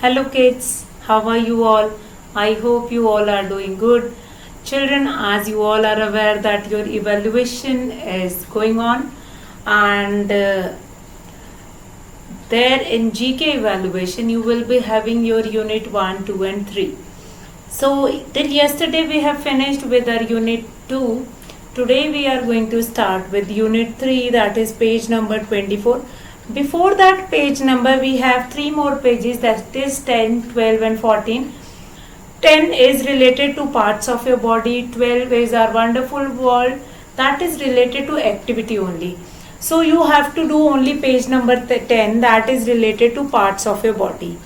Hello kids, how are you all? I hope you all are doing good. Children, as you all are aware that your evaluation is going on and there in GK evaluation you will be having your unit 1, 2 and 3. So till yesterday we have finished with our unit 2. Today we are going to start with unit 3, that is page number 24. Before that page number we have 3 more pages, that is 10, 12 and 14. 10 is related to parts of your body, 12 is our wonderful world, that is related to activity only. So you have to do only page number 10, that is related to parts of your body.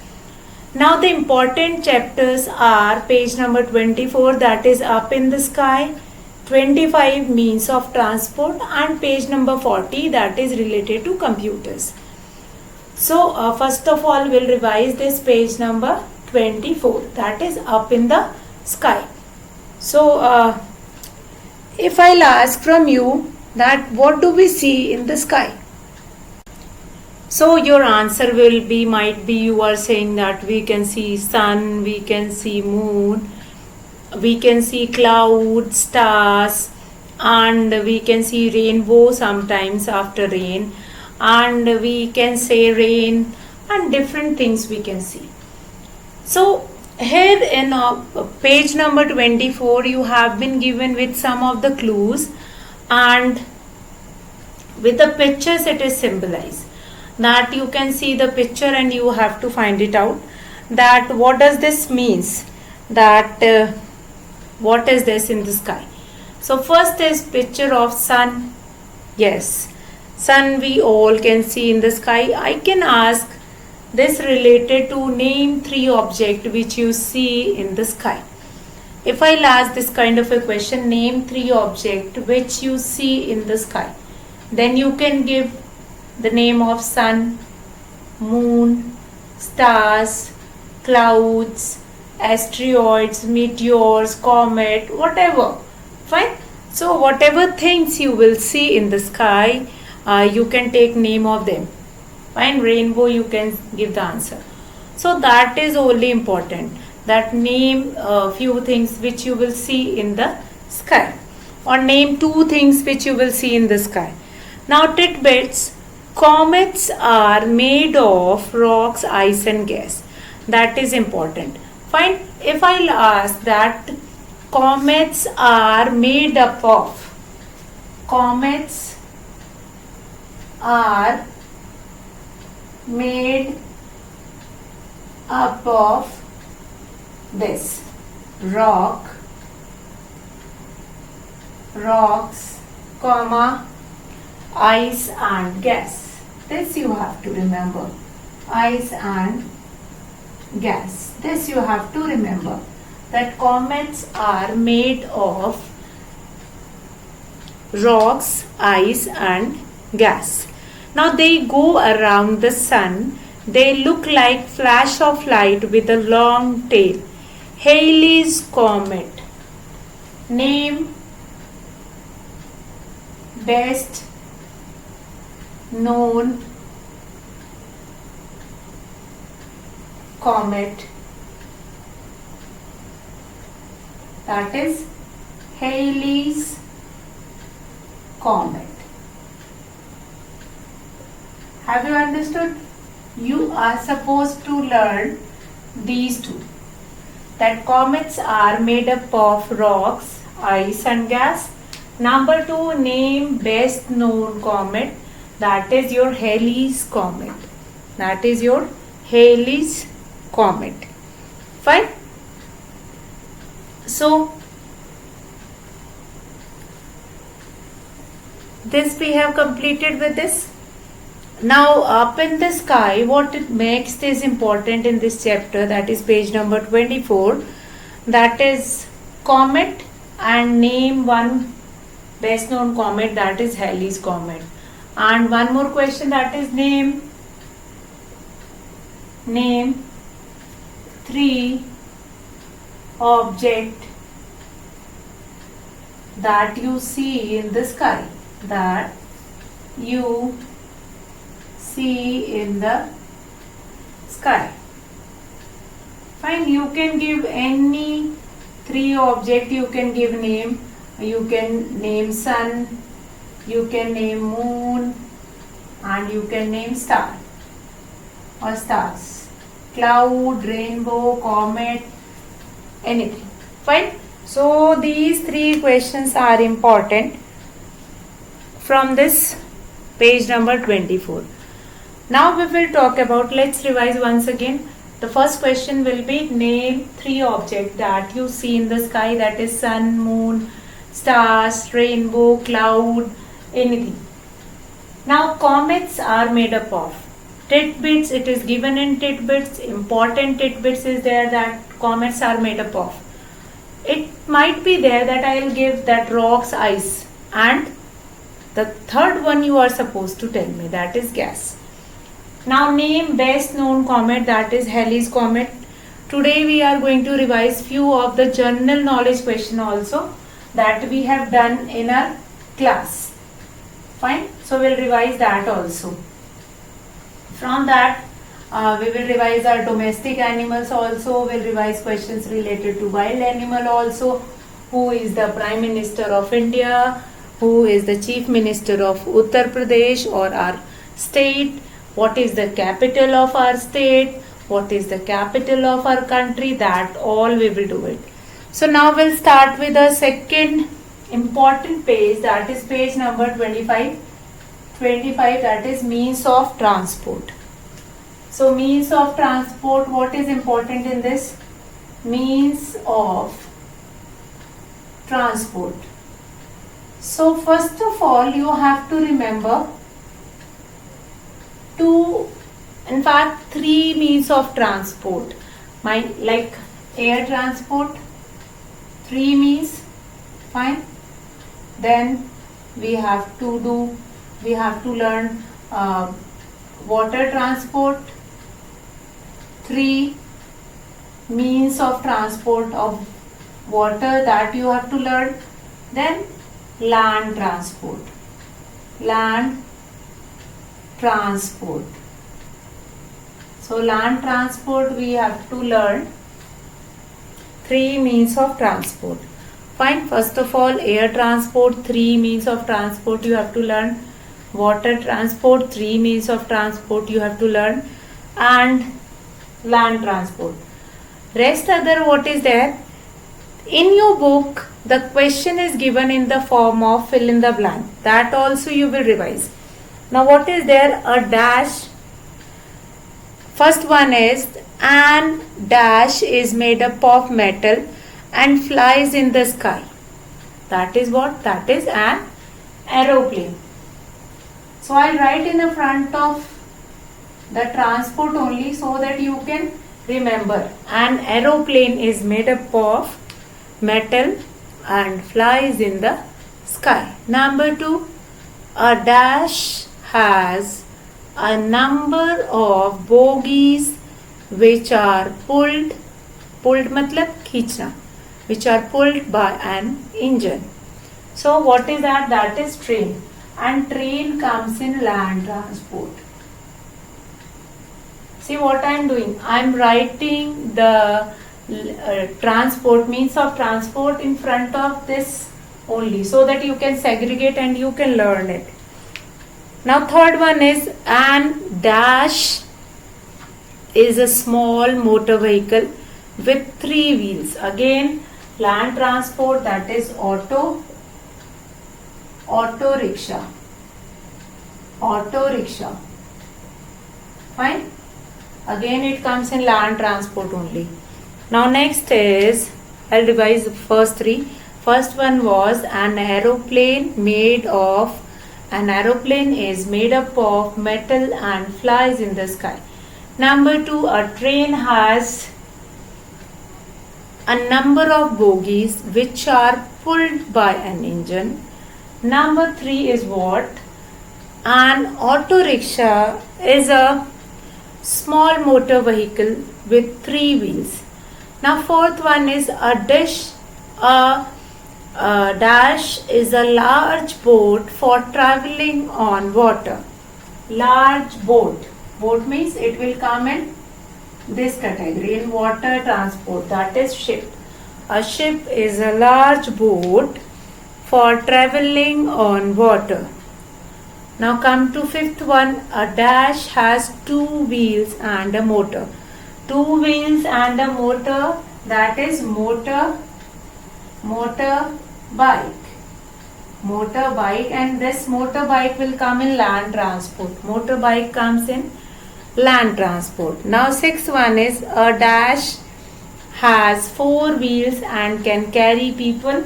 Now the important chapters are page number 24, that is up in the sky, 25 means of transport, and page number 40, that is related to computers. So first of all we'll revise this page number 24, that is up in the sky. So if I'll ask from you that what do we see in the sky? So your answer will be, might be you are saying that we can see sun, we can see moon, we can see clouds, stars, and we can see rainbow sometimes after rain, and we can say rain, and different things we can see. So here in page number 24 you have been given with some of the clues, and with the pictures it is symbolized, that you can see the picture and you have to find it out, that what does this means, that what is this in the sky. So first is picture of sun. Yes, sun we all can see in the sky. I can ask this related to name 3 objects which you see in the sky. If I'll ask this kind of a question, name 3 objects which you see in the sky, then you can give the name of sun, moon, stars, clouds, asteroids, meteors, comet, whatever. Fine. So whatever things you will see in the sky, you can take name of them. Fine. Rainbow, you can give the answer. So that is only important, that name a few things which you will see in the sky, or name 2 things which you will see in the sky. Now tidbits. Comets are made of rocks, ice and gas. That is important. Fine. If I'll ask that comets are made up of, comets are made up of this rocks, comma, ice and gas. This you have to remember. Ice and gas. This you have to remember, that comets are made of rocks, ice and gas. Now they go around the sun. They look like flash of light with a long tail. Halley's Comet. Name best known comet, that is Halley's Comet. Have you understood? You are supposed to learn these 2, that comets are made up of rocks, ice and gas. Number 2, name best known comet, that is your Halley's Comet. That is your Halley's Comet. Fine. So this we have completed with this. Now up in the sky, what it makes this important in this chapter, that is page number 24, that is comet, and name 1 best known comet, that is Halley's Comet. And one more question, that is name 3 object that you see in the sky, that you see in the sky. Fine, you can give any three object, you can give name. You can name sun, you can name moon, and you can name star or stars. Cloud, rainbow, comet, anything. Fine. So these three questions are important from this page number 24. Now we will talk about, let's revise once again. The first question will be name three objects that you see in the sky, that is sun, moon, stars, rainbow, cloud, anything. Now comets are made up of tidbits. It is given in tidbits. Important tidbits is there that comets are made up of. It might be there that I will give that rocks, ice, and the third one you are supposed to tell me, that is gas. Now name best known comet, that is Halley's comet. Today we are going to revise few of the general knowledge question also that we have done in our class. Fine. So we'll revise that also. From that we will revise our domestic animals also. We'll revise questions related to wild animal also. Who is the Prime Minister of India? Who is the Chief Minister of Uttar Pradesh or our state? What is the capital of our state? What is the capital of our country? That all we will do it. So now we'll start with the second important page, that is page number 25. 25, that is means of transport. So means of transport, what is important in this? Means of transport. So first of all you have to remember three means of transport. Like air transport, three means. Fine. Then we have to learn water transport, three means of transport of water that you have to learn. Then land transport. So land transport we have to learn three means of transport. Fine. First of all, air transport, three means of transport you have to learn. Water transport, three means of transport you have to learn. And land transport. Rest other what is there? In your book, the question is given in the form of fill in the blank. That also you will revise. Now what is there? A dash. First one is an dash is made up of metal and flies in the sky. That is what? That is an aeroplane. So I'll write in the front of the transport only so that you can remember. An aeroplane is made up of metal and flies in the sky. Number 2, a dash has a number of bogies which are pulled matlab खींचना, which are pulled by an engine. So what is that? That is train, and train comes in land transport. See what I am doing? I am writing the transport, means of transport in front of this only so that you can segregate and you can learn it. Now third one is an dash is a small motor vehicle with 3 wheels. Again land transport, that is auto rickshaw. Fine. Again it comes in land transport only. Now next is, I'll revise the first 3. First one was an aeroplane is made up of metal and flies in the sky. Number 2, a train has a number of bogies which are pulled by an engine. Number 3 is what? An auto rickshaw is a small motor vehicle with 3 wheels. Now fourth one is a dash is a large boat for traveling on water. Large boat. Boat means it will come in this category in water transport, that is ship. A ship is a large boat for traveling on water. Now come to fifth one. A dash has two wheels and a motor. Two wheels and a motor, that is motorbike. Motorbike, and this motorbike will come in land transport. Motorbike comes in land transport. Now sixth one is a dash has four wheels and can carry people.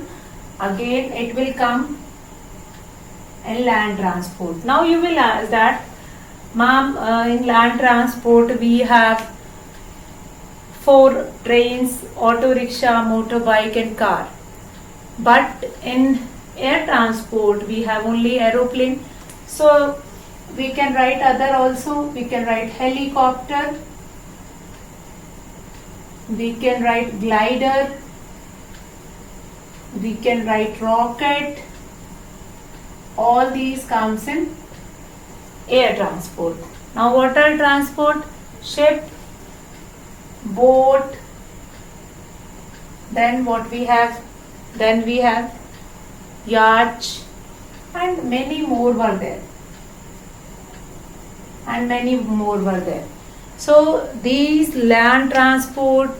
Again it will come in land transport. Now you will ask that, ma'am, in land transport we have four trains, auto rickshaw, motorbike and car. But in air transport we have only aeroplane. So we can write other also. We can write helicopter, we can write glider, we can write rocket. All these comes in air transport. Now water transport, ship, boat, then what we have? Then we have yacht, and many more were there. So these land transport,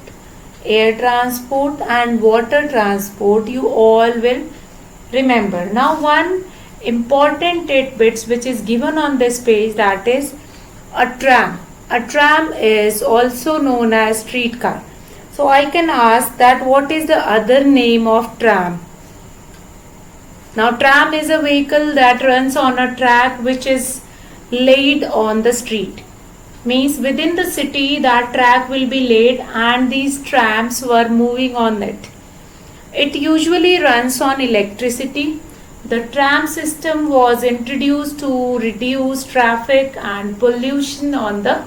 air transport and water transport you all will remember. Now one important tidbits which is given on this page, that is a tram. A tram is also known as streetcar. So I can ask that what is the other name of tram? Now tram is a vehicle that runs on a track which is laid on the street. Means within the city that track will be laid and these trams were moving on it. It usually runs on electricity. The tram system was introduced to reduce traffic and pollution on the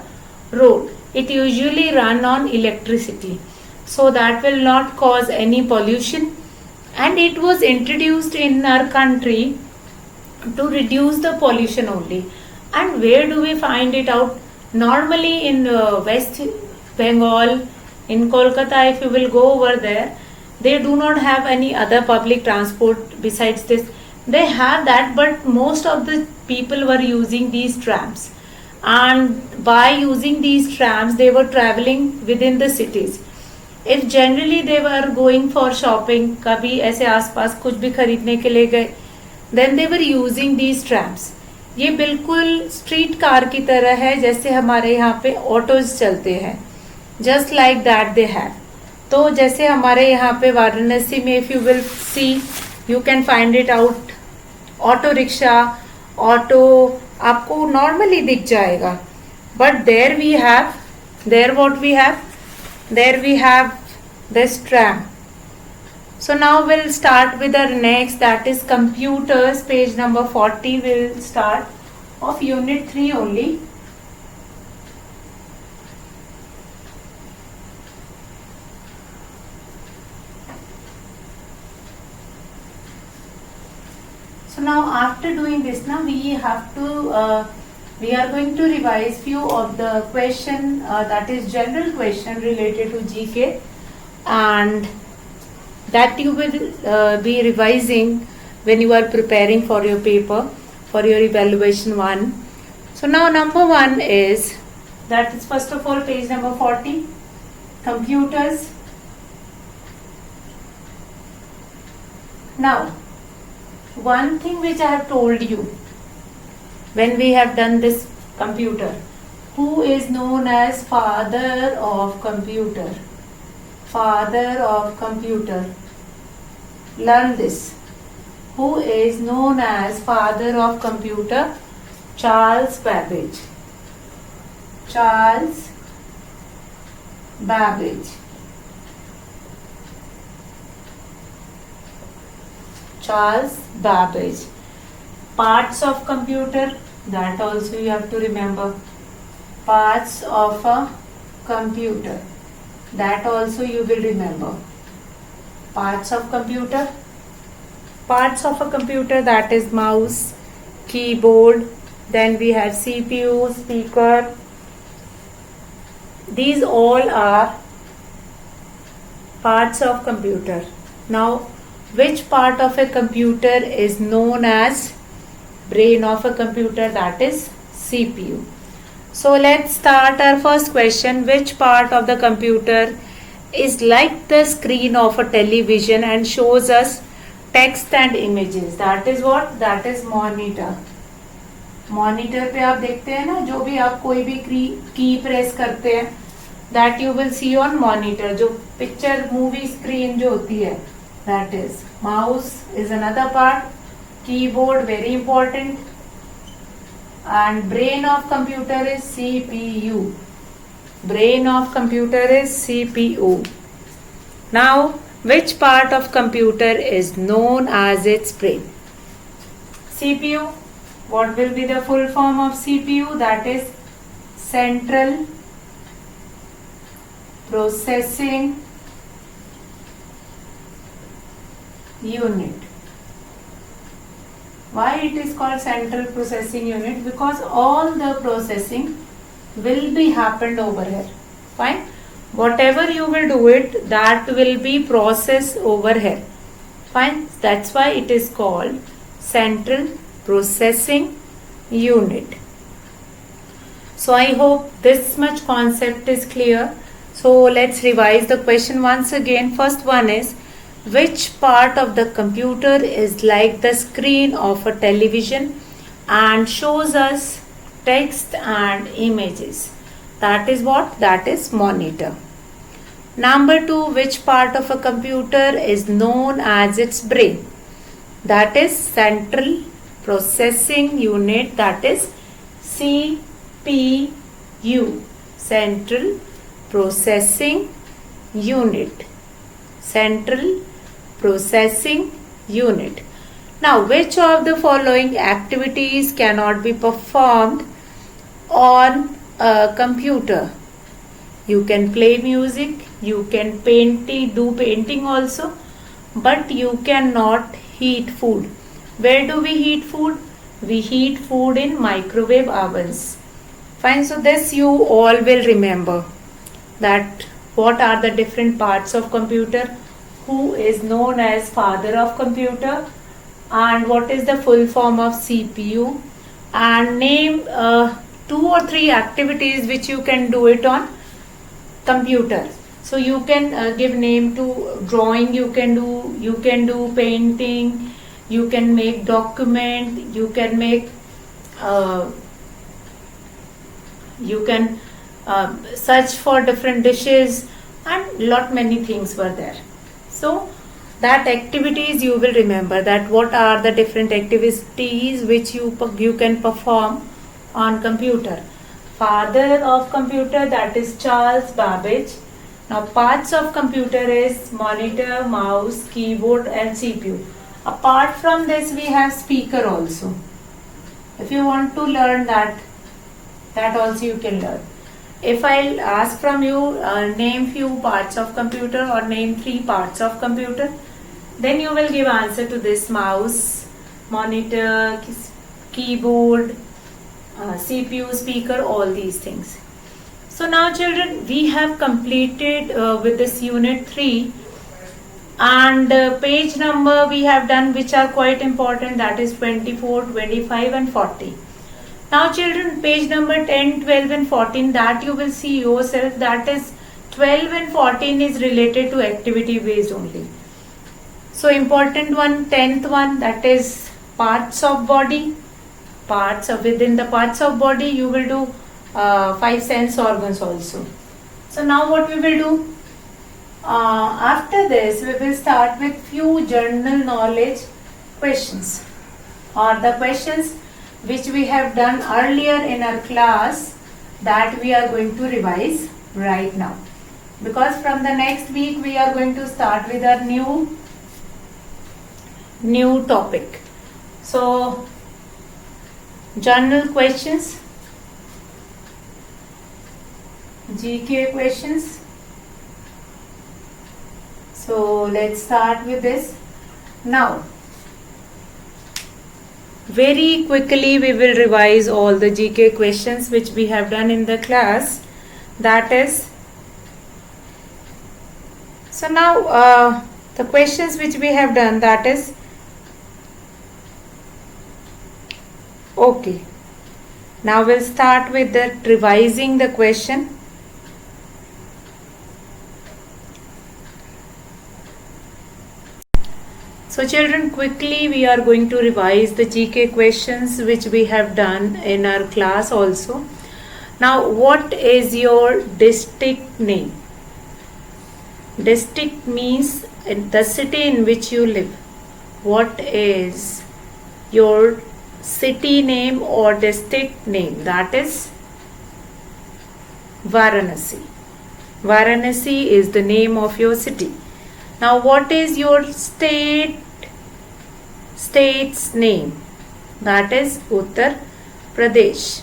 road. It usually run on electricity, so that will not cause any pollution, and it was introduced in our country to reduce the pollution only. And where do we find it out? Normally in West Bengal, in Kolkata, if you will go over there, they do not have any other public transport besides this. They have that, but most of the people were using these trams, and by using these trams they were traveling within the cities. If generally they were going for shopping, कभी ऐसे आसपास कुछ भी खरीदने के लिए गए, then they were using these trams. ये बिल्कुल स्ट्रीट कार की तरह है, जैसे हमारे यहाँ पे ऑटोज चलते हैं, just like that they have. तो जैसे हमारे यहाँ पे वाराणसी में if you will see, you can find it out, auto rickshaw, auto आपको नॉर्मली दिख जाएगा. But there we have, there what we have, there we have this tram. So now we'll start with our next, that is computers. Page number 40 will start of unit 3 only. So now after doing this, now we have to we are going to revise few of the question, that is general question related to GK, and that you will be revising when you are preparing for your paper, for your evaluation 1. So now number 1 is, that is first of all page number 40, computers. Now one thing which I have told you when we have done this computer, who is known as father of computer? Father of computer. Learn this. Who is known as father of computer? Charles Babbage. Charles Babbage. Charles Babbage. Parts of computer, that also you have to remember. Parts of a computer, that also you will remember. Parts of computer. Parts of a computer, that is mouse, keyboard, then we have CPU, speaker, These all are parts of computer. Now, which part of a computer is known as brain of a computer? That is CPU. So let's start our first question. Which part of the computer is like the screen of a television and shows us text and images? That is what? That is monitor. Monitor पे आप देखते हैं ना, जो भी आप कोई भी की प्रेस करते हैं, that you will see on monitor. जो पिक्चर मूवी स्क्रीन जो होती है, that is mouse is another part. Keyboard very important. And brain of computer is CPU. Brain of computer is CPU. Now which part of computer is known as its brain? CPU. What will be the full form of CPU? That is Central Processing Unit. Why it is called Central Processing Unit? Because all the processing will be happened over here. Fine. Whatever you will do it, that will be processed over here. Fine. That's why it is called Central Processing Unit. So I hope this much concept is clear. So let's revise the question once again. First one is, which part of the computer is like the screen of a television and shows us text and images? That is what? That is monitor. Number 2, which part of a computer is known as its brain? That is Central Processing Unit, that is CPU. Central Processing Unit. Central Processing Unit. Now, which of the following activities cannot be performed on a computer? You can play music, you can do painting also, but you cannot heat food. Where do we heat food? We heat food in microwave ovens. Fine. So this you all will remember, that what are the different parts of computer, who is known as father of computer, and what is the full form of CPU, and name 2 or 3 activities which you can do it on computer. So you can give name to drawing, you can do painting, you can make document, you can make you can search for different dishes, and lot many things were there. So that activities you will remember, that what are the different activities which you can perform on computer. Father of computer, that is Charles Babbage. Now parts of computer is monitor, mouse, keyboard and CPU. Apart from this, we have speaker also. If you want to learn that also you can learn. If I'll ask from you, name few parts of computer or name 3 parts of computer, then you will give answer to this: mouse, monitor, keyboard, CPU, speaker, all these things. So now children, we have completed with this unit 3. And page number we have done, which are quite important, that is 24, 25 and 40. Now children, page number 10, 12 and 14, that you will see yourself, that is 12 and 14 is related to activity based only. So important one, 10th one, that is parts of body. Within the parts of body you will do 5 sense organs also. So now what we will do? After this, we will start with few general knowledge questions, or the questions which we have done earlier in our class, that we are going to revise right now, because from the next week we are going to start with our new topic. So general questions, GK questions. So let's start with this. Now very quickly we will revise all the GK questions which we have done in the class. That is, so now the questions which we have done, that is, okay. Now we'll start with the revising the question. So children, quickly we are going to revise the GK questions which we have done in our class also. Now, what is your district name? District means the city in which you live. What is your city name or district name? That is Varanasi. Varanasi is the name of your city. Now, what is your state's name? That is Uttar Pradesh.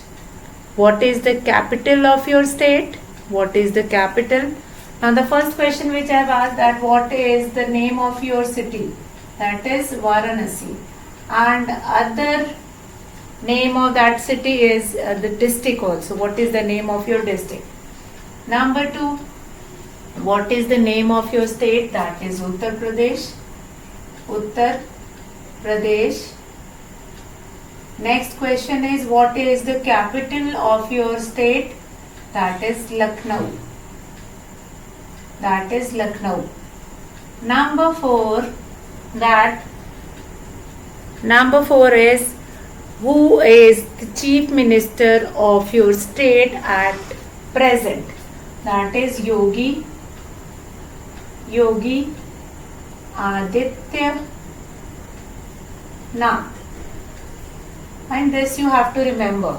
What is the capital of your state? What is the capital? Now the first question which I have asked, that what is the name of your city? That is Varanasi. And other name of that city is the district also. What is the name of your district? Number 2, what is the name of your state? That is Uttar Pradesh. Uttar Pradesh. Next question is, what is the capital of your state? That is Lucknow. That is Lucknow. Number 4 is, who is the chief minister of your state at present? That is Yogi Adityanath. And this you have to remember.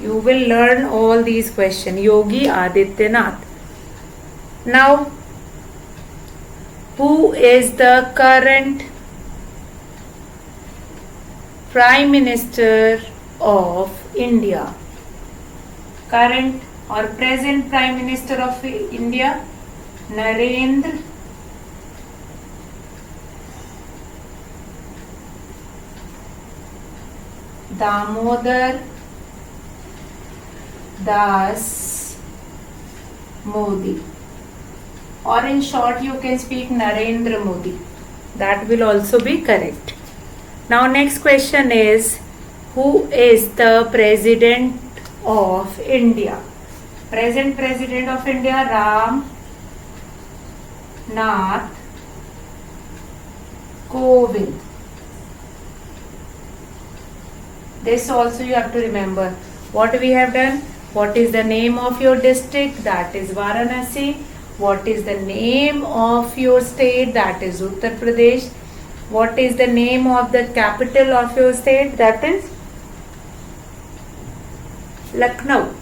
You will learn all these questions. Yogi Adityanath. Now, who is the current Prime Minister of India? Current or present Prime Minister of India? Narendra Damodar Das Modi, or in short you can speak Narendra Modi. That will also be correct. Now next question is, who is the President of India? Present President of India, Ram Nath Kovind. This also you have to remember. What we have done? What is the name of your district? That is Varanasi. What is the name of your state? That is Uttar Pradesh. What is the name of the capital of your state? That is Lucknow.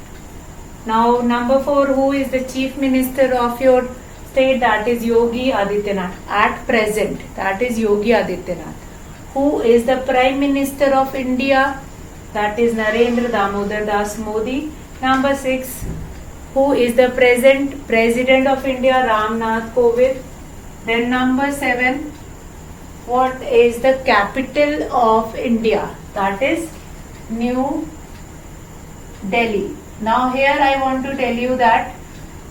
Now number 4, who is the chief minister of your state? That is Yogi Adityanath. At present, that is Yogi Adityanath. Who is the Prime Minister of India? That is Narendra Damodar Das Modi. Number 6, who is the present President of India? Ram Nath Kovind. Then number 7, what is the capital of India? That is New Delhi. Now here I want to tell you that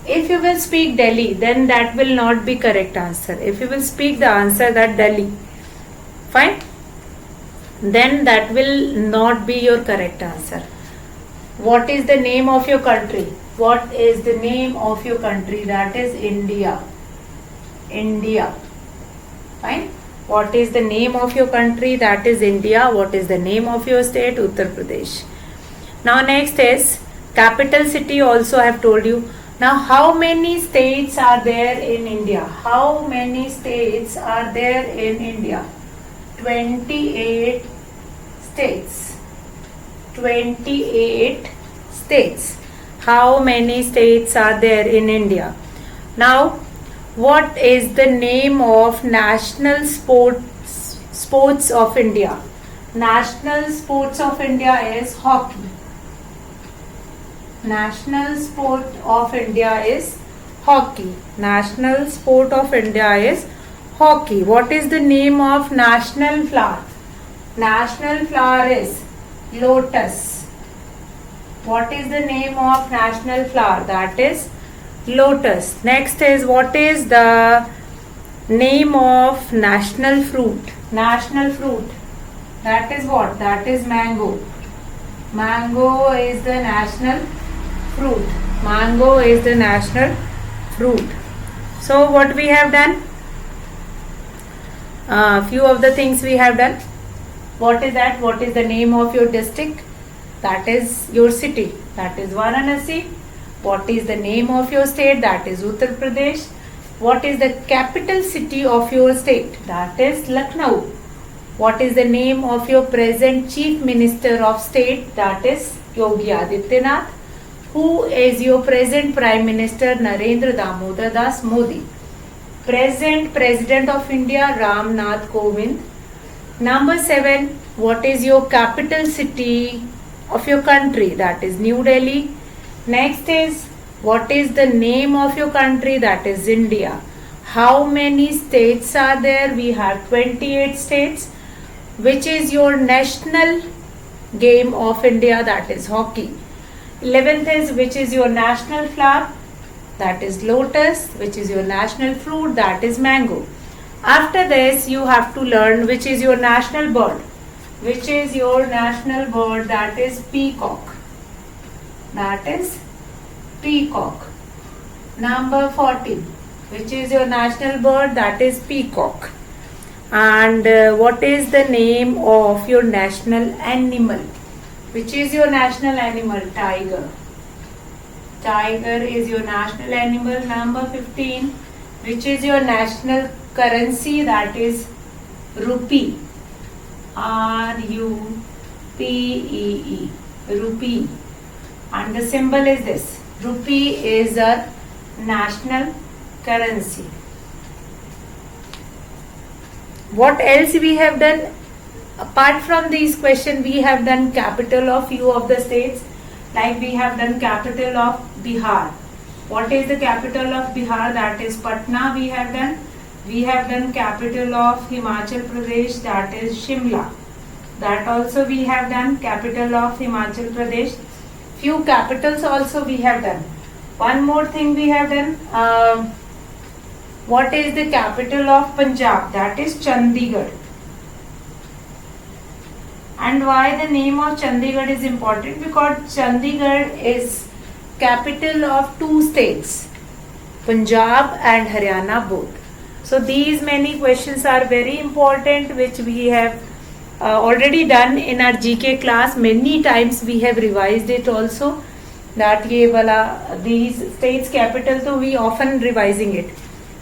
if you will speak Delhi, then that will not be correct answer. If you will speak the answer that Delhi, fine, then that will not be your correct answer. What is the name of your country? What is the name of your country? That is India. India. Fine. What is the name of your country? That is India. What is the name of your state? Uttar Pradesh. Now next is capital city. Also I have told you. Now how many states are there in India? How many states are there in India? 28 states. 28 states. How many states are there in India? Now, what is the name of national sports of India? National sports of India is hockey. National sport of India is hockey. National sport of India is hockey. What is the name of national flower? National flower is lotus. What is the name of national flower? That is lotus. Next is, what is the name of national fruit? National fruit. That is what? That is mango. Mango is the national fruit. Mango is the national fruit. So what we have done? Few of the things we have done. What is that? What is the name of your district? That is your city. That is Varanasi. What is the name of your state? That is Uttar Pradesh. What is the capital city of your state? That is Lucknow. What is the name of your present chief minister of state? That is Yogi Adityanath. Who is your present prime minister? Narendra Damodar Das Modi. Present president of India? Ram Nath Kovind. Number 7. What is your capital city of your country? That is New Delhi. Next is, what is the name of your country? That is India. How many states are there? We have 28 states. Which is your national game of India? That is hockey. 11th is, which is your national flower? That is lotus. Which is your national fruit? That is mango. After this, you have to learn which is your national bird. Which is your national bird? That is peacock. That is peacock. Number 14. Which is your national bird? That is peacock. And what is the name of your national animal? Which is your national animal? Tiger. Tiger is your national animal. Number 15. Which is your national currency? That is rupee. RUPEE. Rupee. And the symbol is this. Rupee is a national currency. What else we have done? Apart from these questions, we have done capital of few of the states. Like we have done capital of Bihar. What is the capital of Bihar? That is Patna. We have done capital of Himachal Pradesh. That is Shimla. That also we have done capital of Himachal Pradesh. Few capitals also we have done. One more thing we have done. What is the capital of Punjab? That is Chandigarh. And why the name of Chandigarh is important? Because Chandigarh is capital of two states, Punjab and Haryana both. So these many questions are very important, which we have already done in our GK class. Many times we have revised it also. That ye wala, these states capital, so we often revising it.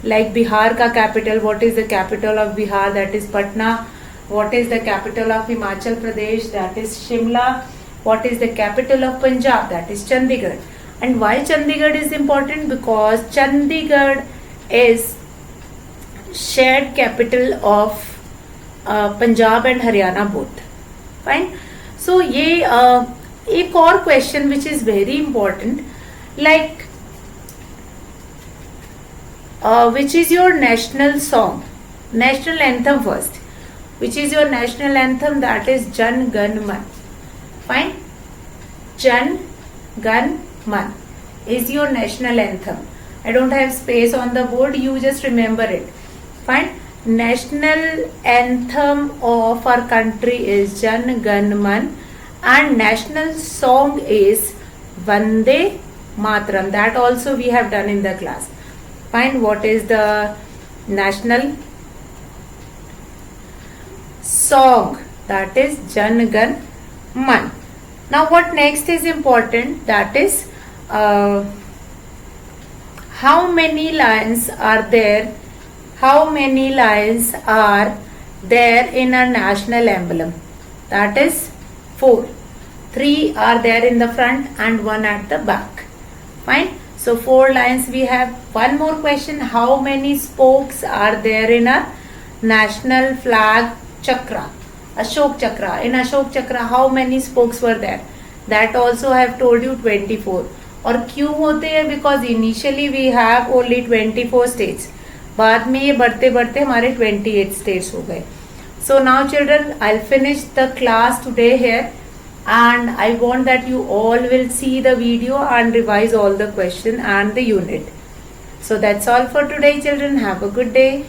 Like Bihar ka capital, what is the capital of Bihar? That is Patna. What is the capital of Himachal Pradesh? That is Shimla. What is the capital of Punjab? That is Chandigarh. And why Chandigarh is important? Because Chandigarh is shared capital of Punjab and Haryana both. Fine. So ये एक और question which is very important, like which is your national song, national anthem first. Which is your national anthem? That is Jan Gan Man. Fine. Jan Gan Man is your national anthem. I don't have space on the board. You just remember it. Fine. National anthem of our country is Jan Gan Man, and national song is Vande Mataram. That also we have done in the class. Fine. What is the national song? That is Jan Gan Man. Now what next is important? That is how many lions are there? How many lions are there in a national emblem? That is 4. 3 are there in the front and 1 at the back. Fine. So 4 lions we have. One more question. How many spokes are there in a national flag chakra? Ashok Chakra. In Ashok Chakra, how many spokes were there? That also I have told you 24. और क्यों होते हैं? Because initially we have only 24 states. बाद में ये बढ़ते बढ़ते हमारे 28 states हो गए. So now children, I'll finish the class today here. and I want that you all will see the video and revise all the question and the unit. So that's all for today, children. Have a good day.